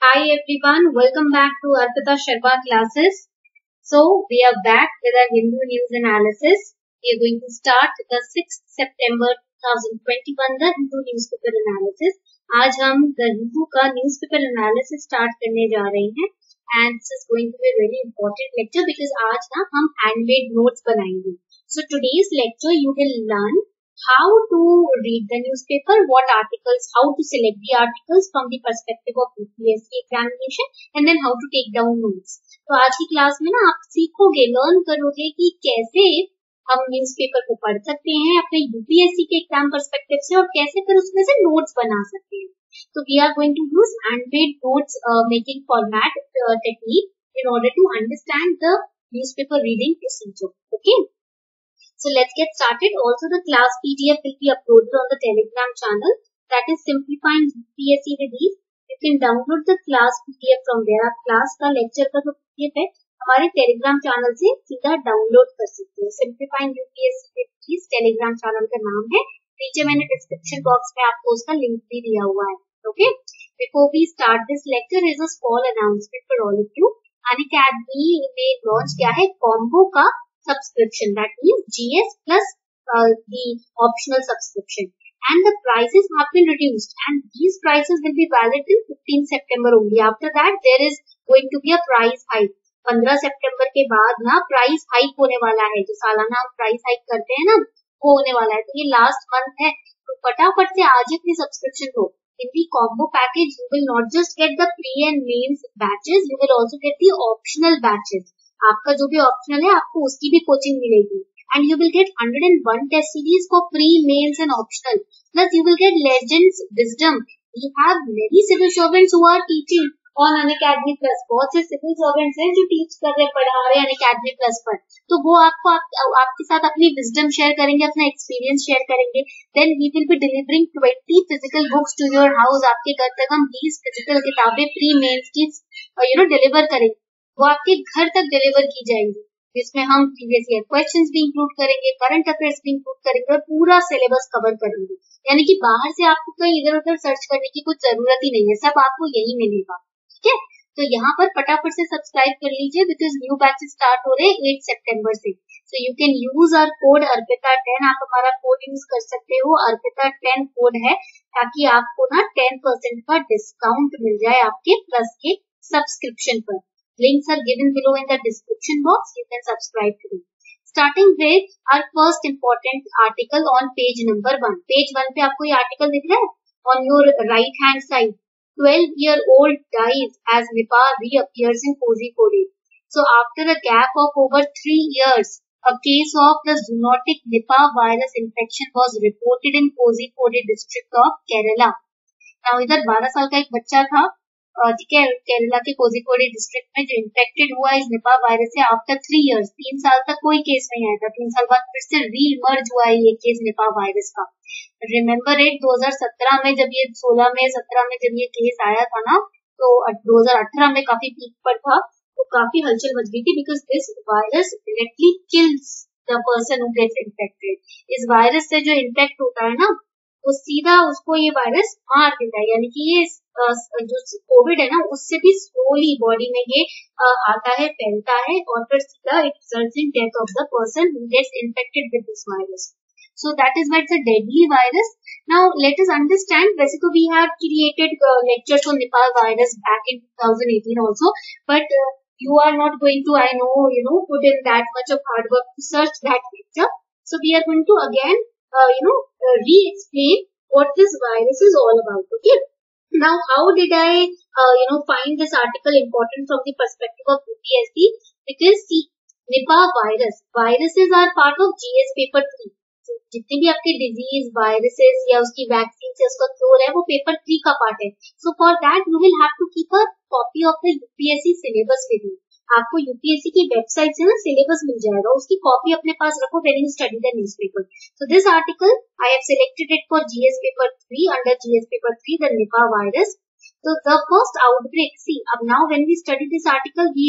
Hi everyone, welcome back to Arpita Sharma classes. So we are back with our Hindu news analysis. We are going to start the 6th September 2021 the Hindu newspaper analysis. आज हम the Hindu का newspaper analysis start करने जा रहे हैं and this is going to be a very important lecture because आज ना हम handmade notes बनाएंगे. So today's lecture you will learn how to read the newspaper, what articles, how to select the articles from the perspective of UPSC examination and then how to take down notes. तो आज की class में ना आप सीखोगे, learn करोगे कि कैसे हम न्यूज़पेपर को पढ़ सकते हैं अपने यूपीएससी के एग्जाम पर्सपेक्टिव से और कैसे फिर उसमें से नोट्स बना सकते हैं. तो we are going to use handmade notes making format technique in order to understand the newspaper reading procedure. Okay. So let's get started. Also the class PDF will be uploaded on the Telegram channel that is Simplifying UPSC with Ease. You can download the class PDF from there. आप class का lecture का जो PDF है हमारे Telegram channel से सीधा download कर सकते हो. Simplifying UPSC with Ease Telegram channel का नाम है. नीचे मैंने description box में आपको उसका link भी दिया हुआ है. Okay. Before we start this lecture, is a small announcement for all of you. Unacademy ने launch किया है combo का subscription, that means GS plus the optional subscription, and the prices have been reduced and these prices will be valid till 15 September only. After that there is going to be a price hike. 15 सितंबर के बाद ना price hike होने वाला है. जो सालाना हम price hike करते हैं ना वो होने वाला है. तो ये लास्ट मंथ है तो फटाफट से आज ही अपनी subscription low. In the combo package you will not just get the pre and mains batches, you will also get the optional batches. आपका जो भी ऑप्शनल है आपको उसकी भी कोचिंग मिलेगी and you will get 101 test series for pre, mains and optional. Plus you will get legends wisdom. We have many civil servants who are teaching on Unacademy Plus. बहुत से civil servants हैं जो teach कर रहे पढ़ा रहे हैं Unacademy Plus पर. तो वो आपको आपके साथ अपनी wisdom share करेंगे, अपना experience share करेंगे. Then we will be delivering 20 physical books to your house. आपके घर तक हम 20 physical किताबें pre, mains की deliver करेंगे. वो आपके घर तक डिलीवर की जाएंगी जिसमें हम प्रीवियस ईयर क्वेश्चंस भी इंक्लूड करेंगे, करंट अफेयर्स भी इंक्लूड करेंगे और पूरा सिलेबस कवर करेंगे. यानी कि बाहर से आपको कहीं इधर उधर सर्च करने की कुछ जरूरत ही नहीं है, सब आपको यही मिलेगा. ठीक है. तो यहाँ पर फटाफट से सब्सक्राइब कर लीजिए बिकॉज न्यू बैचेस स्टार्ट हो रहे हैं 8 सितंबर से. So you can use our code Arpita ten. आप हमारा कोड यूज कर सकते हो. अर्पिता10 कोड है ताकि आपको ना 10% का डिस्काउंट मिल जाए आपके प्लस के सब्सक्रिप्शन पर. Links are given below in the description box. You can subscribe to it. Starting with our first important article on page number 1. Page 1 पे आपको ये article दिख रहा है? On your right hand side, 12-year-old dies as Nipah reappears in Kozhikode. So after a gap of over 3 years, a case of the zoonotic Nipah virus infection was reported in Kozhikode district of Kerala. Now इधर 12 साल का एक बच्चा था, ठीक है, केरला के Kozhikode district में जो इन्फेक्टेड हुआ इस निपा वायरस से आफ्टर 3 years. 3 साल तक कोई केस नहीं आया था. 3 साल बाद फिर से रीइमर्ज हुआ है ये केस निपा वायरस का. रिमेम्बर इट 2017 में जब ये 16 में 17 में जब ये केस आया था ना तो 2018 में काफी पीक पर था तो काफी हलचल मच गई थी because this virus directly kills the person who gets infected. इस वायरस से जो इन्फेक्ट होता है ना वो सीधा उसको ये वायरस मार देता है. यानी कि ये जो कोविड है ना उससे भी स्लोली बॉडी में ये आता है, फैलता है और फिर सीधा it results in death of the person who gets infected with this virus. So that is why it's a deadly virus. Now let us understand. वैसे तो we have created lectures on Nipah virus back in 2018 also, but you are not going to, I know, put in that much of hard work to search that lecture. So we are going to again, re-explain what this virus is all about. Okay. Now, how did I, find this article important from the perspective of UPSC? Because see, Nipah viruses are part of GS paper 3. So, जितने भी आपके disease, viruses या उसकी vaccine या उसका cure है वो paper 3 का part है. So for that you will have to keep a copy of the UPSC syllabus with you. आपको यूपीएससी की वेबसाइट से ना सिलेबस मिल जाएगा, उसकी कॉपी अपने पास रखो when you study the newspaper. So this article I have selected it for GS paper 3 under GS paper 3 the Nipah virus. So the first outbreak, see, अब now when we study this article, we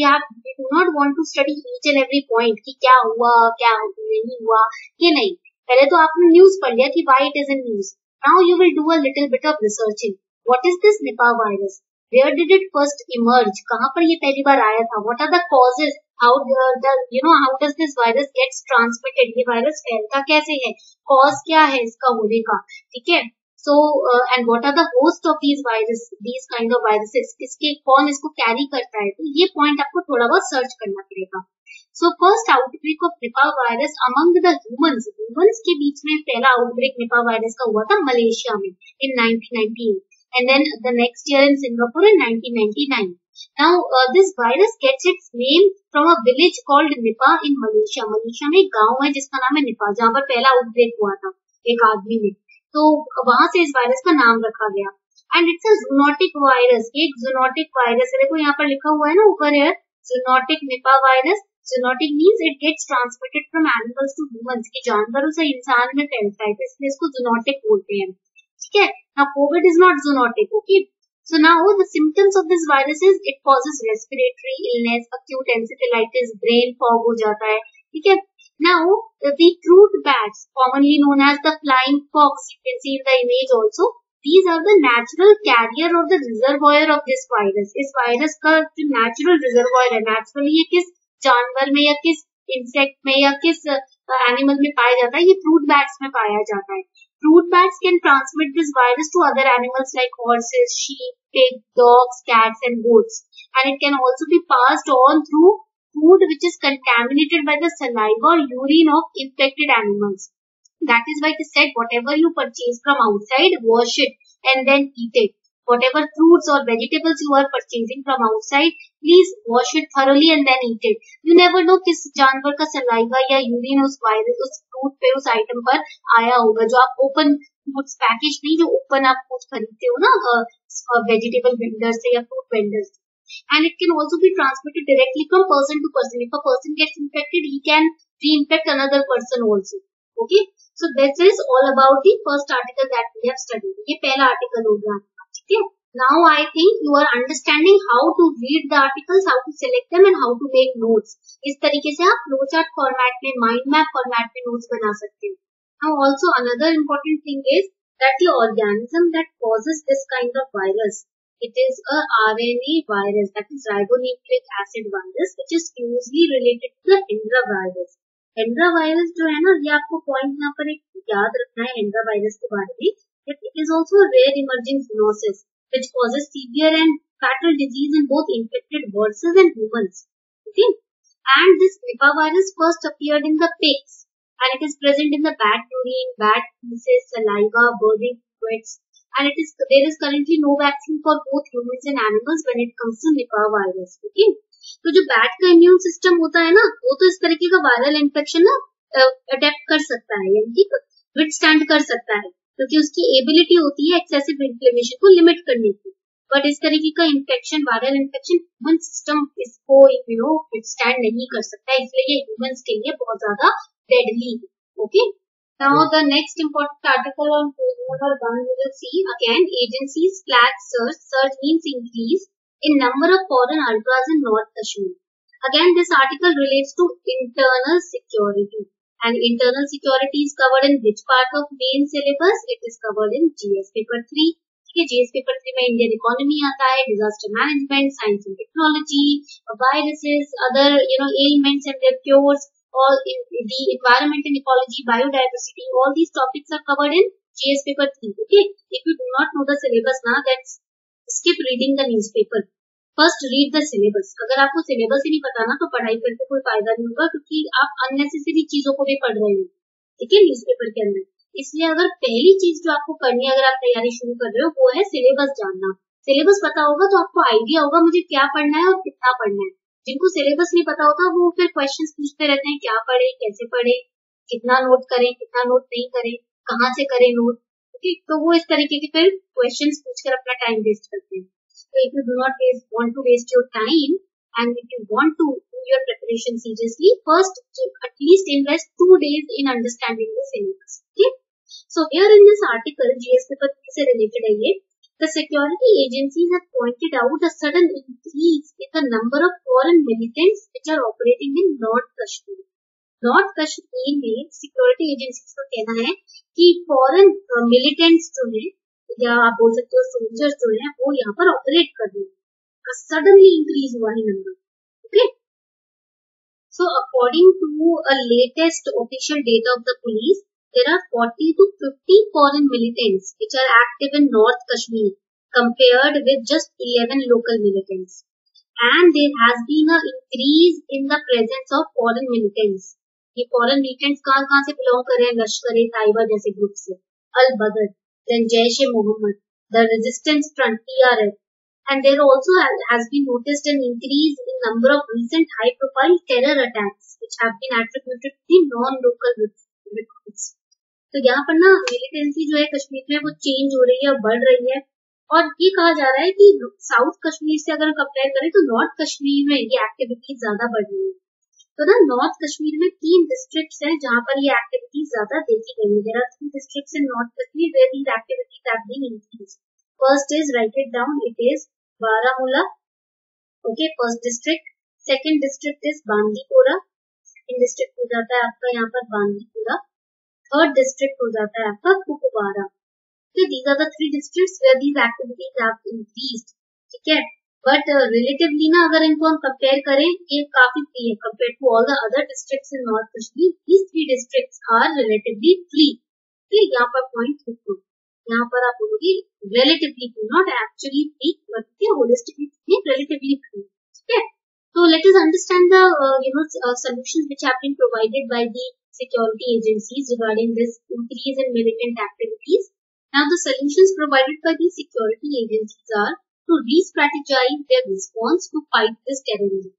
do not want to study each and every point कि क्या हुआ, क्या नहीं हुआ, ये नहीं. पहले तो आपने न्यूज पढ़ लिया कि why it is in news. Now you will do a little bit of researching. What is this Nipah virus? Where did it first emerge? कहाँ पर ये पहली बार आया था? What are the causes? How how does this virus gets transmitted? ये virus फैलता कैसे है? Cause क्या है इसका होने का? ठीक है? So and what are the host of these kind of viruses? इसके कौन इसको कैरी करता है? तो ये पॉइंट आपको थोड़ा बहुत सर्च करना पड़ेगा. So first outbreak of Nipah virus among the humans के बीच में पहला outbreak Nipah virus का हुआ था मलेशिया में in 1998 and then the next year in Singapore in 1999. Now this virus gets its name from a village called Nipah in Malaysia. Malaysia में एक गांव है जिसका नाम है निपा, जहाँ पर पहला outbreak हुआ था एक आदमी में. तो वहां से इस वायरस का नाम रखा गया. And it's a zoonotic virus. एक जूनोटिक वायरस है, देखो यहाँ पर लिखा हुआ है ना ऊपर है zoonotic Nipah virus. Zoonotic means it gets transmitted from animals to humans, की जानवरों से इंसान में फैलता है, तो इसलिए इसको जूनोटिक बोलते हैं. ठीक है. Now Covid is not zoonotic. Okay. So now the symptoms of this virus is it causes respiratory illness, acute encephalitis, brain fog हो जाता है. ठीक है. Now, the fruit bats, commonly known as the flying fox, you can see in the image also, these are the natural carrier of the reservoir of this virus. इस virus का जो natural reservoir है, naturally ये किस जानवर में या किस insect में या किस animal में पाया जाता है, ये fruit bats में पाया जाता है. Fruit bats can transmit this virus to other animals like horses, sheep, pigs, dogs, cats and goats. And it can also be passed on through food which is contaminated by the saliva or urine of infected animals. That is why it is said whatever you purchase from outside, wash it and then eat it. Whatever fruits or vegetables you are purchasing from outside, please wash it thoroughly and then eat it. You never know किस जानवर का saliva या urine उस virus उस fruit पे उस item पर आया होगा. जो आप ओपन फूड्स पैकेज नहीं, जो ओपन आप फूड खरीदते हो ना वेजिटेबल वेंडर से या फ्रूट वेंडर से. And it can also be transmitted directly from person to person. If a person gets infected, he can reinfect another person also. Okay. So this is all about the first article that we have studied. ये पहला article हो गया. ठीक है. Now I think you are understanding how to read the articles, how to select them and how to make notes. इस तरीके से आप flowchart format में, mind map format में notes बना सकते हैं. Now also another important thing is that the organism that causes this kind of virus, it is a RNA virus, that is ribonucleic acid virus, which is closely related to the Hendra virus. Hendra virus जो है ना, ये आपको point यहाँ पर एक याद रखना है Hendra virus के बारे में, that it is also a rare emerging zoonosis which causes severe and fatal disease in both infected horses and humans. Okay, and this Nipah virus first appeared in the pigs, and it is present in the bat urine, bat feces, saliva, birthing fluids. And there is currently no vaccine for both humans and animals when it comes to Nipah virus. Okay. तो जो bat का immune system होता है ना, वो तो इस तरीके का वायरल इन्फेक्शन ना अडेप्ट कर सकता है, यानी कि विथस्टैंड कर सकता है, क्योंकि उसकी एबिलिटी होती है एक्सेसिव इन्फ्लेमेशन को लिमिट करने की. बट इस तरीके का infection, viral infection, human system इसको विथस्टैंड नहीं कर सकता है, इसलिए ये ह्यूमंस के लिए बहुत ज्यादा deadly. Okay. Now the next important article on page number 1 we will see again agencies flag search. Search means increase in number of foreign ultras in North Kashmir. Again this article relates to internal security, and internal security is covered in which part of main syllabus? It is covered in GS paper 3. ठीक है. GS paper 3 में Indian economy आता है, disaster management, science and technology, viruses, other ailments and their cures, all in the environment and ecology, biodiversity, all these topics are covered in GS paper 3. Okay. If you do not know the syllabus now, then skip reading the newspaper. First read the syllabus. अगर आपको syllabus ही नहीं पता ना, तो पढ़ाई करके कोई फायदा नहीं होगा, क्योंकि आप unnecessary चीजों को भी पढ़ रहे हो. ठीक है, न्यूज़पेपर के अंदर. इसलिए अगर पहली चीज जो आपको करनी है, अगर आप तैयारी शुरू कर रहे हो, वो है सिलेबस जानना. सिलेबस पता होगा तो आपको आइडिया होगा मुझे क्या पढ़ना है और कितना पढ़ना है. जिनको सिलेबस नहीं पता होता वो फिर क्वेश्चंस पूछते रहते हैं, क्या पढ़े, कैसे पढ़े, कितना नोट करें, कितना नोट नहीं करें, कहाँ से करें नोट. तो वो इस तरीके के फिर क्वेश्चंस पूछकर अपना टाइम वेस्ट करते हैं. So if you do not want to waste your time and if you want to do your preparation seriously, first at least invest 2 days in understanding the syllabus. Okay. So here in this article, GS paper 3 से related है ये. The security agencies have pointed out a sudden increase in the number of foreign militants which are operating in North Kashmir. North Kashmir में security agencies का कहना है कि foreign militants जो है, या आप बोल सकते हो सोल्जर्स जो है वो यहाँ पर ऑपरेट कर रहे हैं, सडनली इंक्रीज हुआ है number. Okay, so according to a latest official data of the police, there are 40 to 50 foreign militants which are active in North Kashmir compared with just 11 local militants. And there has been a increase in the presence of foreign militants. ये foreign militants कहाँ से belong कर रहे हैं? लश्कर ए ताइबा जैसे group से, Al Badr, then Jaish e Mohammed, the resistance front (TRF), and there also has been noticed an increase in number of recent high-profile terror attacks which have been attributed to the non-local recruits. तो यहाँ पर ना मिलिटेंसी जो है कश्मीर में वो चेंज हो रही है, बढ़ रही है, और ये कहा जा रहा है कि साउथ कश्मीर से अगर कंपेयर करें तो नॉर्थ कश्मीर में ये एक्टिविटीज ज्यादा बढ़ रही है. तो ना नॉर्थ कश्मीर में 3 डिस्ट्रिक्ट्स हैं जहां पर ये एक्टिविटीज ज्यादा देखी गई है. There are 3 districts in north Kashmir where these activities have been increased. First is, write it down, it is Baramulla. Okay, first district. Second district is Bandipora. Second district हो जाता है आपका यहाँ पर बांदीपोरा. थर्ड डिस्ट्रिक्ट हो जाता है आपका Kupwara. These are the 3 districts where these activities have increased. ठीक है, बट रिलेटिवली ना अगर इनको हम कंपेयर करें, ये काफी फ्री है compare to all the other districts in north Kashmir. These 3 districts are relatively free. ठीक, यहाँ पर पॉइंट लिखो, यहाँ पर आप बोलोगे relatively free, not actually free, but holistically relatively free. ठीक है, so let us understand the solutions which have been provided by the security agencies regarding this increase in militant activities. Now the solutions provided by the security agencies are to re-strategize their response to fight this terrorism.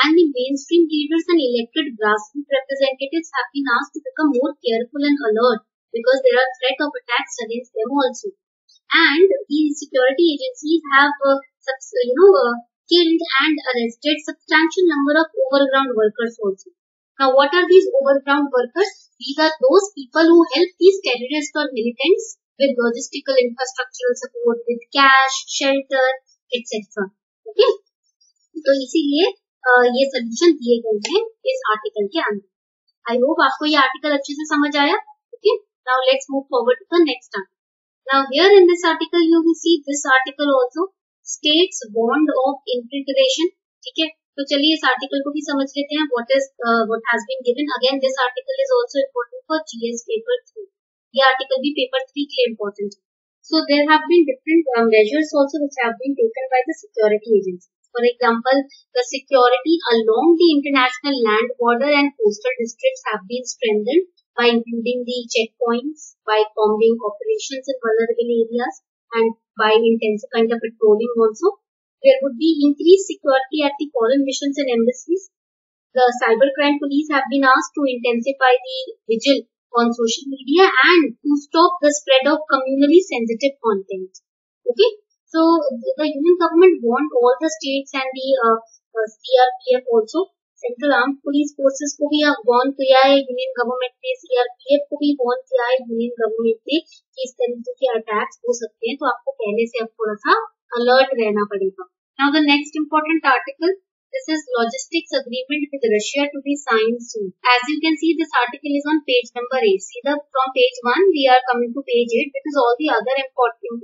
And the mainstream leaders and elected grassroots representatives have been asked to become more careful and alert because there are threat of attacks against them also. And the security agencies have killed and arrested substantial number of overground workers also. Now what are these overground workers? These are those people who help these terrorists or militants with logistical infrastructural support, with cash, shelter, etc. Okay, तो इसीलिए ये solution दिए गए हैं इस article के अंदर. I hope आपको ये आर्टिकल अच्छे से समझ आया. Okay, now let's move forward to the next article. Now here in this article you will see this article also states bond of integration. ठीक है, तो चलिए इस आर्टिकल को भी समझ लेते हैं. What has been given. Again this article is also important for GS paper 3. ये आर्टिकल भी पेपर 3 के लिए इम्पोर्टेंट है. So there have been different measures also which have been taken by the security agencies. For example, the security along the international land border and coastal districts have been strengthened by including the checkpoints, by combing operations in vulnerable areas, and by intensifying the patrolling also. There would be increased security at the foreign missions and embassies. The cybercrime police have been asked to intensify the vigil on social media and to stop the spread of communally sensitive content. Okay, so the union government warned all the states and the CRPF also. Central Armed Police Forces को भी warn किया है union government ने, CRPF को भी warn किया है union government ने कि इस तरीके के अटैक्स हो सकते हैं, तो आपको पहले से अब थोड़ा सा अलर्ट रहना पड़ेगा. Now the next important article. This is logistics agreement with Russia to be signed soon. As you can see, this article is on page number 8. See from page 1 we are coming to page 8 because all the other important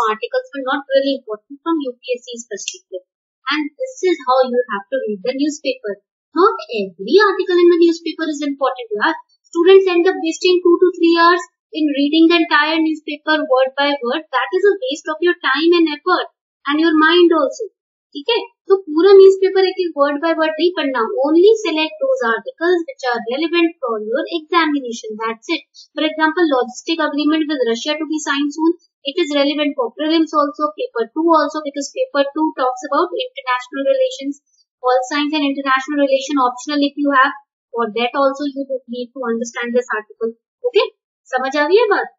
articles were not really important from UPSC's perspective. And this is how you have to read the newspaper. Not every article in the newspaper is important. Students end up wasting 2 to 3 hours in reading the entire newspaper word by word. That is a waste of your time and effort and your mind also. ठीक है, तो पूरा newspaper एक एक word by word नहीं पढ़ना. Only select those articles which are relevant for your examination. That's it. For example, logistic agreement with Russia to be signed soon. It is relevant for prelims also, paper 2 also, because paper 2 talks about international relations, all science and international relation optional if you have. For that also you need to understand this article. Okay, समझ आ गई है बात.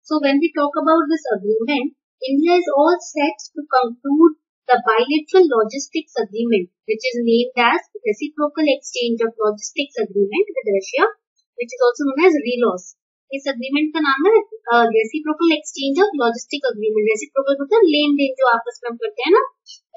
So when we talk about this agreement, India is all set to conclude the bilateral logistics agreement, which is named as Reciprocal Exchange of Logistics Agreement with Russia, which is also known as RELOS. इस agreement का नाम है Reciprocal Exchange of Logistic Agreement. Reciprocal मतलब लेन then जो आपस में हम करते हैं ना.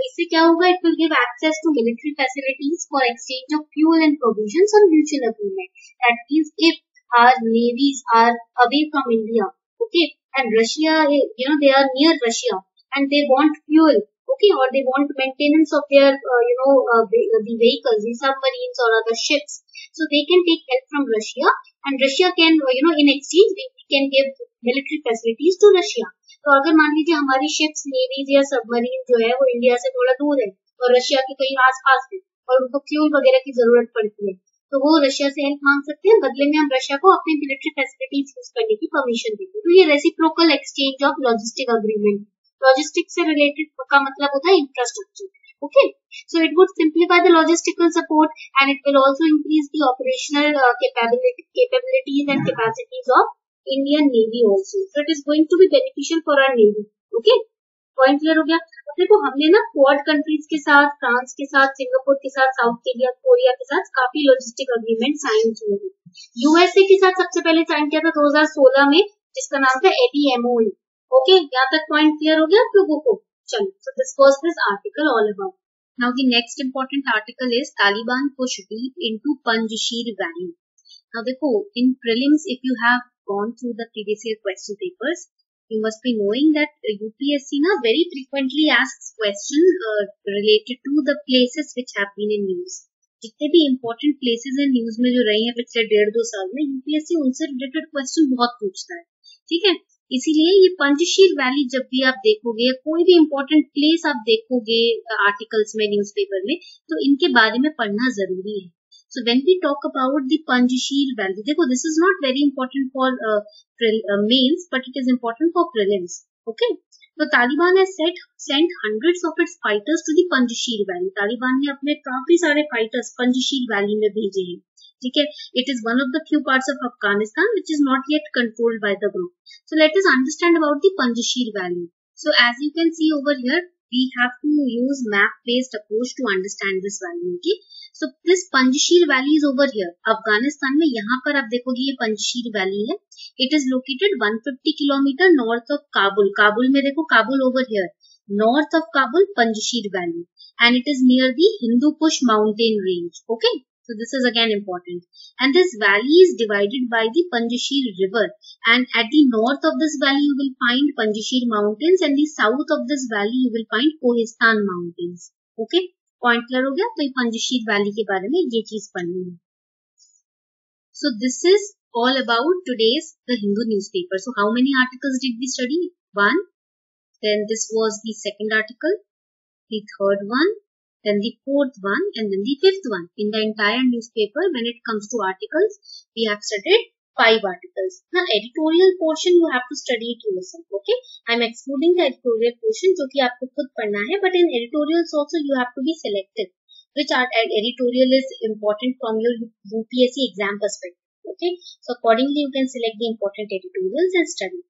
इससे क्या होगा? It will give access to military facilities for exchange of fuel and provisions on mutual agreement. That means if our navies are away from India, okay, and Russia, they are near Russia and they want fuel, okay, or they want maintenance of their, the vehicles, the submarines or other ships. So they can take help from Russia, and Russia can, in exchange, they can give military facilities to Russia. तो अगर मान लीजिए हमारी ships, navy's या submarine जो है वो India से थोड़ा दूर है और रशिया के कहीं आसपास है और उनको फ्यूल वगैरह की जरूरत पड़ती है, तो वो रशिया से हेल्प मांग सकते हैं, बदले में हम रशिया को अपनी मिलिट्री फैसिलिटीज यूज करने की परमिशन देते हैं. तो ये reciprocal exchange of logistic agreement. Logistic से रिलेटेड का मतलब होता है infrastructure. Okay, so it would simplify the logistical support and it will also increase the operational capabilities and capacities of Indian Navy also. So it is going to be beneficial for our Navy. Okay, point clear हो गया. अब देखो हमने ना quad countries के साथ, France के साथ, सिंगापुर के साथ, साउथ कोरिया के साथ काफी लॉजिस्टिक अग्रीमेंट साइन किए हैं. यूएसए के साथ सबसे पहले साइन किया था 2016 में, जिसका नाम था ADMOE. ओके, यहाँ तक पॉइंट क्लियर हो गया आप लोगों को. चलो, so this was this article all about. Now the next important article is Taliban push deep into Panjshir Valley. Now देखो, in prelims if you have gone through the previous year question papers, you must be knowing that UPSC na very frequently asks questions related to the places which have been in news. जितने भी important places in news में जो रही हैं पिछले 1.5-2 साल में, UPSC उनसे related question बहुत पूछता है. ठीक है, इसीलिए ये पंजशीर वैली जब भी आप देखोगे, कोई भी इम्पोर्टेंट प्लेस आप देखोगे आर्टिकल्स में, न्यूज़पेपर में, तो इनके बारे में पढ़ना जरूरी है. So when we talk about the Panjshir valley, देखो this is not very important for mains but it is important for prelims. Okay, तो Taliban has sent hundreds of its fighters to the Panjshir valley. Taliban ने अपने काफी सारे फाइटर्स पंजशीर वैली में भेजे हैं. ठीक है, it is one of the few parts of Afghanistan which is not yet controlled by the group. So let us understand about the Panjshir Valley. So as you can see over here, we have to use map-based approach to understand this valley. Okay, so this Panjshir Valley is over here. Afghanistan में यहाँ पर आप देखोगे ये Panjshir valley है. It is located 150 kilometre north of Kabul. Kabul में देखो, Kabul over here, north of Kabul, Panjshir Valley, and it is near the Hindu Kush mountain range. Okay. So this is again important, and this valley is divided by the Panjshir river, and at the north of this valley you will find Panjshir mountains and the south of this valley you will find Kohistan mountains. Okay, point clear हो गया. तो ये Panjshir valley के बारे में ये चीज पढ़नी है. So this is all about today's the Hindu newspaper. So how many articles did we study? 1. Then this was the second article, the third one, then the fourth one, and then the fifth one. In the entire newspaper, when it comes to articles, we have studied 5 articles. Now, editorial portion you have to study it yourself. Okay, I'm excluding the editorial portion, जो कि आपको खुद पढ़ना है. But in editorials also you have to be selective. Which editorial is important from your UPSC exam perspective. Okay, so accordingly you can select the important editorials and study.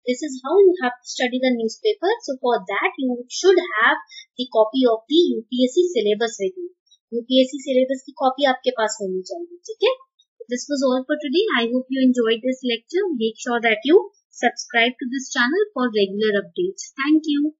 This is how you have to study the newspaper. So for that you should have the copy of the UPSC syllabus with you. UPSC syllabus की copy आपके पास होनी चाहिए. ठीक है, this was all for today. I hope you enjoyed this lecture. Make sure that you subscribe to this channel for regular updates. Thank you.